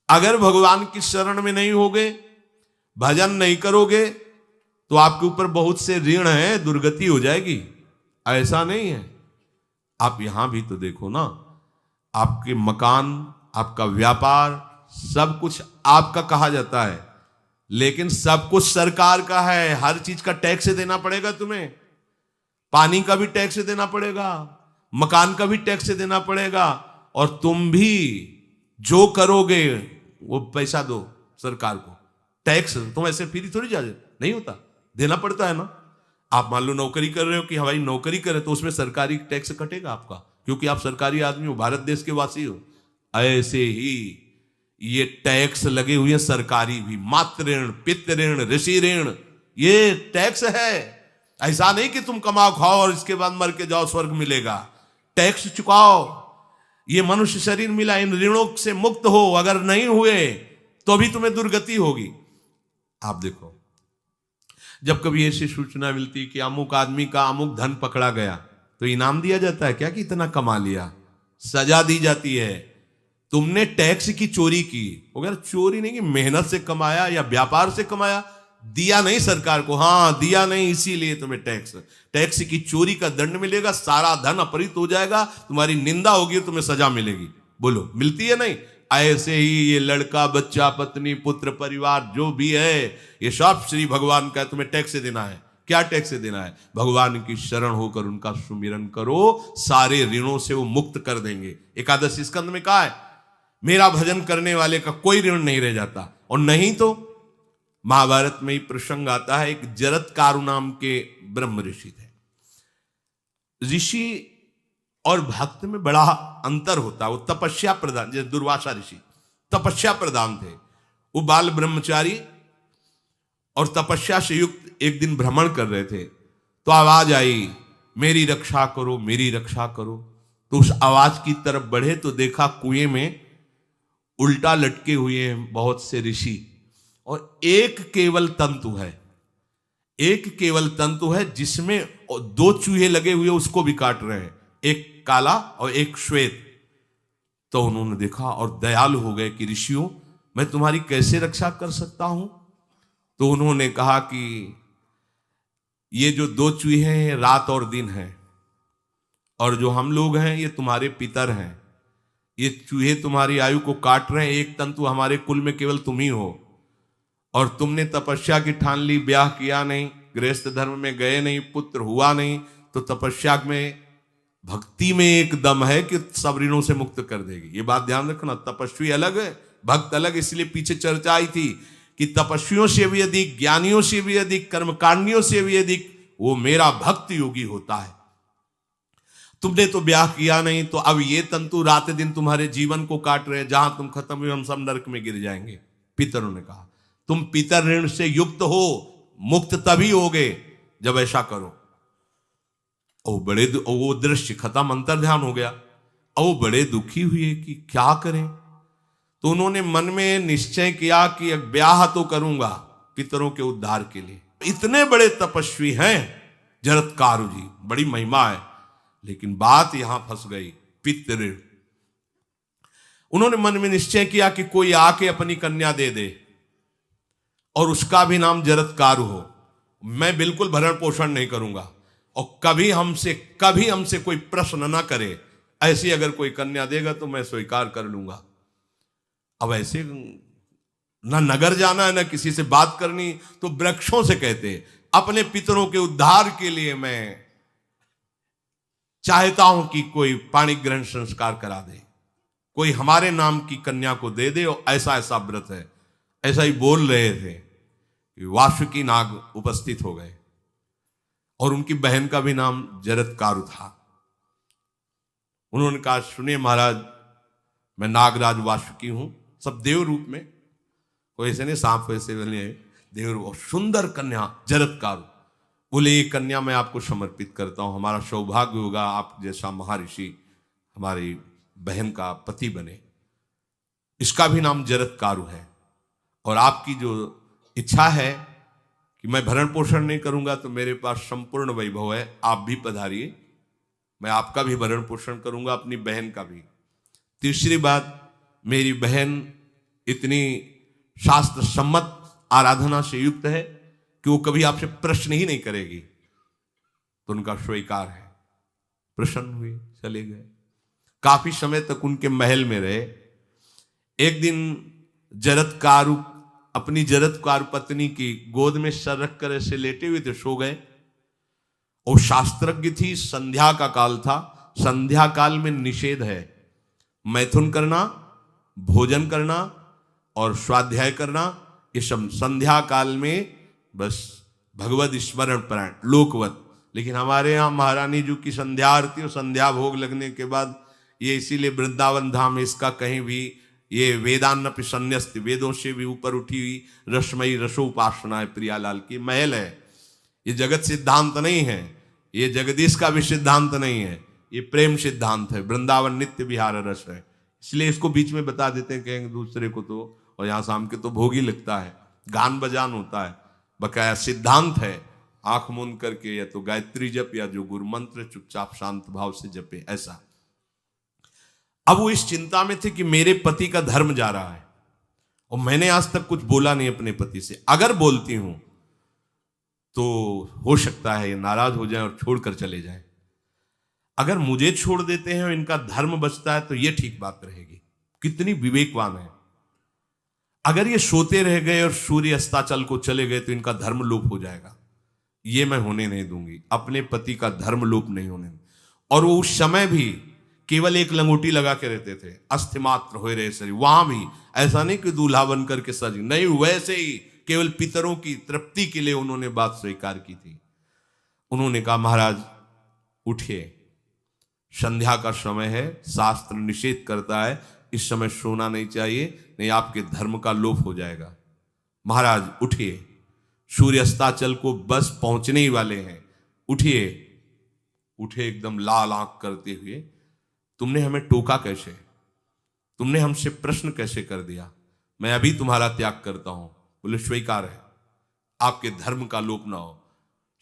अगर भगवान की शरण में नहीं होगे, भजन नहीं करोगे, तो आपके ऊपर बहुत से ऋण है, दुर्गति हो जाएगी। ऐसा नहीं है। आप यहां भी तो देखो ना, आपके मकान, आपका व्यापार, सब कुछ आपका कहा जाता है, लेकिन सब कुछ सरकार का है। हर चीज का टैक्स देना पड़ेगा तुम्हें। पानी का भी टैक्स देना पड़ेगा, मकान का भी टैक्स देना पड़ेगा, और तुम भी जो करोगे वो पैसा दो सरकार को। टैक्स तुम ऐसे फ्री थोड़ी जा नहीं होता, देना पड़ता है ना। आप मान लो नौकरी कर रहे हो कि हमारी नौकरी करे, तो उसमें सरकारी टैक्स कटेगा आपका, क्योंकि आप सरकारी आदमी हो, भारत देश के वासी हो। ऐसे ही ये टैक्स लगे हुए हैं सरकारी भी, मातृ ऋण, पितृ ऋण, ऋषि ऋण, ये टैक्स है। ऐसा नहीं कि तुम कमाओ खाओ और इसके बाद मर के जाओ स्वर्ग मिलेगा। टैक्स चुकाओ। ये मनुष्य शरीर मिला, इन ऋणों से मुक्त हो। अगर नहीं हुए तो भी तुम्हें दुर्गति होगी। आप देखो, जब कभी ऐसी सूचना मिलती कि अमुक आदमी का अमुक धन पकड़ा गया, तो इनाम दिया जाता है क्या कि इतना कमा लिया? सजा दी जाती है। तुमने टैक्स की चोरी की, अगर चोरी नहीं की, मेहनत से कमाया या व्यापार से कमाया, दिया नहीं सरकार को, हाँ दिया नहीं, इसीलिए तुम्हें टैक्स की चोरी का दंड मिलेगा। सारा धन अपहृत हो जाएगा, तुम्हारी निंदा होगी, तुम्हें सजा मिलेगी। बोलो मिलती है नहीं? ऐसे ही ये लड़का, बच्चा, पत्नी, पुत्र, परिवार जो भी है, ये सब श्री भगवान का तुम्हें टैक्स देना है। क्या टैक्स देना है? भगवान की शरण होकर उनका सुमिरन करो, सारे ऋणों से वो मुक्त कर देंगे। एकादश स्कंद में कहा है, मेरा भजन करने वाले का कोई ऋण नहीं रह जाता। और नहीं तो महाभारत में ही प्रसंग आता है, एक जरत्कारु नाम के ब्रह्म ऋषि थे। ऋषि और भक्त में बड़ा अंतर होता है। वो तपस्या प्रधान, जैसे दुर्वासा ऋषि तपस्या प्रधान थे, वो बाल ब्रह्मचारी और तपस्या से युक्त एक दिन भ्रमण कर रहे थे, तो आवाज आई, मेरी रक्षा करो, मेरी रक्षा करो। तो उस आवाज की तरफ बढ़े तो देखा कुएं में उल्टा लटके हुए हैं बहुत से ऋषि, और एक केवल तंतु है, एक केवल तंतु है जिसमें दो चूहे लगे हुए, उसको भी काट रहे हैं, एक काला और एक श्वेत। तो उन्होंने देखा और दयालु हो गए कि ऋषियों, मैं तुम्हारी कैसे रक्षा कर सकता हूं? तो उन्होंने कहा कि ये जो दो चूहे हैं रात और दिन हैं, और जो हम लोग हैं ये तुम्हारे पितर हैं। ये चूहे तुम्हारी आयु को काट रहे हैं, एक तंतु हमारे कुल में केवल तुम ही हो, और तुमने तपस्या की ठान ली, ब्याह किया नहीं, गृहस्थ धर्म में गए नहीं, पुत्र हुआ नहीं, तो तपस्या में, भक्ति में एक दम है कि सब ऋणों से मुक्त कर देगी। ये बात ध्यान रखना, तपस्वी अलग है, भक्त अलग। इसलिए पीछे चर्चा आई थी कि तपस्वियों से भी अधिक, ज्ञानियों से भी अधिक, कर्मकांडियों से भी अधिक वो मेरा भक्त योगी होता है। तुमने तो ब्याह किया नहीं, तो अब ये तंतु रात दिन तुम्हारे जीवन को काट रहे हैं, जहां तुम खत्म हुए हम सब नरक में गिर जाएंगे। पितरों ने कहा, तुम पितर ऋण से युक्त हो, मुक्त तभी होगे जब ऐसा करो। वो दृश्य खत्म, अंतर ध्यान हो गया। वो बड़े दुखी हुए कि क्या करें। तो उन्होंने मन में निश्चय किया कि एक ब्याह तो करूंगा पितरों के उद्धार के लिए। इतने बड़े तपस्वी हैं जरत्कारु जी, बड़ी महिमा है, लेकिन बात यहां फंस गई, पितृ। उन्होंने मन में निश्चय किया कि कोई आके अपनी कन्या दे दे और उसका भी नाम जरत्कारु हो। मैं बिल्कुल भरण पोषण नहीं करूंगा, और कभी हमसे कोई प्रश्न ना करे। ऐसी अगर कोई कन्या देगा तो मैं स्वीकार कर लूंगा। अब ऐसे ना नगर जाना है, ना किसी से बात करनी, तो वृक्षों से कहते, अपने पितरों के उद्धार के लिए मैं चाहता हूं कि कोई पाणी ग्रहण संस्कार करा दे, कोई हमारे नाम की कन्या को दे दे, और ऐसा ऐसा व्रत है। ऐसा ही बोल रहे थे कि वासुकी नाग उपस्थित हो गए, और उनकी बहन का भी नाम जरत्कारु था। उन्होंने कहा, सुनिए महाराज, मैं नागराज वासुकी हूं, सब देव रूप में, कोई ऐसे नहीं सांप वैसे वाले, देव रूप, और सुंदर कन्या जरत्कारु। बोले, ये कन्या मैं आपको समर्पित करता हूं, हमारा सौभाग्य होगा आप जैसा महर्षि हमारी बहन का पति बने। इसका भी नाम जरत्कारु है, और आपकी जो इच्छा है कि मैं भरण पोषण नहीं करूंगा, तो मेरे पास संपूर्ण वैभव है, आप भी पधारिए, मैं आपका भी भरण पोषण करूंगा, अपनी बहन का भी। तीसरी बात, मेरी बहन इतनी शास्त्र सम्मत आराधना से युक्त है कि वो कभी आपसे प्रश्न ही नहीं करेगी, तो उनका स्वीकार है। प्रसन्न हुए, चले गए। काफी समय तक उनके महल में रहे। एक दिन जरत्कारु अपनी जरत्कारु पत्नी की गोद में सर रख कर ऐसे लेटे हुए थे, सो गए। और शास्त्रज्ञ थी, संध्या का काल था। संध्या काल में निषेध है मैथुन करना, भोजन करना और स्वाध्याय करना। ये सब संध्या काल में बस भगवत स्मरण परायण लोकवत। लेकिन हमारे यहाँ महारानी जी की संध्या आरती और संध्या भोग लगने के बाद ये इसीलिए वृंदावन धाम इसका कहीं भी ये वेदान्नपि संन्यस्त, वेदों से भी ऊपर उठी हुई रसमयी रसोपासना है। प्रियालाल की महल है। ये जगत सिद्धांत नहीं है, ये जगदीश का भी सिद्धांत नहीं है, ये प्रेम सिद्धांत है। वृंदावन नित्य विहार रस है, इसलिए इसको बीच में बता देते हैं कहेंगे दूसरे को तो। और यहाँ शाम के तो भोग ही लगता है, गान बजान होता है, बकाया सिद्धांत है। आंख मूंद करके या तो गायत्री जप या जो गुरु मंत्र चुपचाप शांत भाव से जपे, ऐसा। अब वो इस चिंता में थे कि मेरे पति का धर्म जा रहा है और मैंने आज तक कुछ बोला नहीं अपने पति से। अगर बोलती हूं तो हो सकता है ये नाराज हो जाए और छोड़कर चले जाए। अगर मुझे छोड़ देते हैं और इनका धर्म बचता है तो ये ठीक बात रहेगी। कितनी विवेकवान है। अगर ये सोते रह गए और सूर्य अस्ताचल को चले गए तो इनका धर्म लोप हो जाएगा। ये मैं होने नहीं दूंगी, अपने पति का धर्म लोप नहीं होने। और वो उस समय भी केवल एक लंगोटी लगा के रहते थे, अस्थिमात्र हो रहे शरीर। वहां भी ऐसा नहीं कि दूल्हा बन करके सज, नहीं, वैसे ही केवल पितरों की तृप्ति के लिए उन्होंने बात स्वीकार की थी। उन्होंने कहा महाराज उठिए, संध्या का समय है, शास्त्र निषेध करता है इस समय सोना नहीं चाहिए, नहीं आपके धर्म का लोप हो जाएगा। महाराज उठिए, सूर्य अस्ताचल को बस पहुंचने ही वाले हैं, उठिए। उठे एकदम लाल आंख करते हुए, तुमने हमें टोका कैसे, तुमने हमसे प्रश्न कैसे कर दिया, मैं अभी तुम्हारा त्याग करता हूं। बोले स्वीकार है, आपके धर्म का लोप ना हो।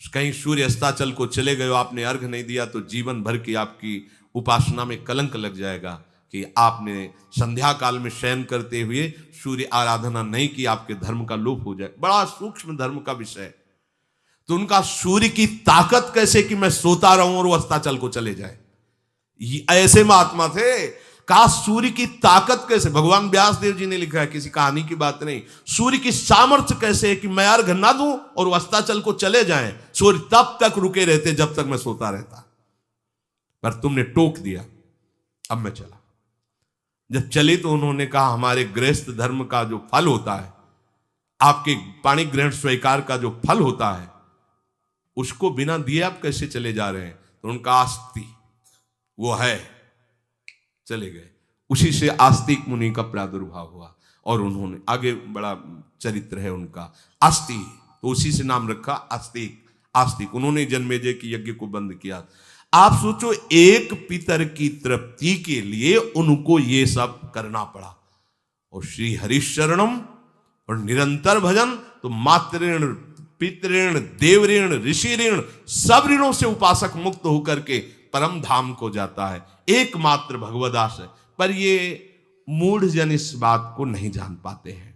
कहीं सूर्य अस्ताचल को चले गए, आपने अर्घ नहीं दिया तो जीवन भर की आपकी उपासना में कलंक लग जाएगा कि आपने संध्या काल में शयन करते हुए सूर्य आराधना नहीं की, आपके धर्म का लोप हो जाए। बड़ा सूक्ष्म धर्म का विषय। तो उनका सूर्य की ताकत कैसे कि मैं सोता रहूं और वो अस्ताचल को चले जाए, ऐसे महात्मा थे। का सूर्य की ताकत कैसे, भगवान व्यास देव जी ने लिखा है, किसी कहानी की बात नहीं। सूर्य की सामर्थ्य कैसे है कि मैं अर्घ ना दूं और अस्ताचल को चले जाएं, सूर्य तब तक रुके रहते जब तक मैं सोता रहता। पर तुमने टोक दिया, अब मैं चला। जब चले तो उन्होंने कहा हमारे गृहस्थ धर्म का जो फल होता है, आपके पाणी ग्रहण स्वीकार का जो फल होता है, उसको बिना दिए आप कैसे चले जा रहे हैं। तो उनका आस्ति वो है, चले गए। उसी से आस्तिक मुनि का प्रादुर्भाव हुआ और उन्होंने आगे बड़ा चरित्र है उनका, आस्ति, तो उसी से नाम रखा आस्तिक। आस्तिक उन्होंने जन्मेजय की यज्ञ को बंद किया। आप सोचो, एक पितर की तृप्ति के लिए उनको ये सब करना पड़ा। और श्री हरिशरणम और निरंतर भजन, तो मातृण, पितृण, देवऋण, ऋषि ऋण, सब ऋणों से उपासक मुक्त होकर के परम धाम को जाता है। एकमात्र भगवदास है। पर ये मूढ़ जन इस बात को नहीं जान पाते हैं।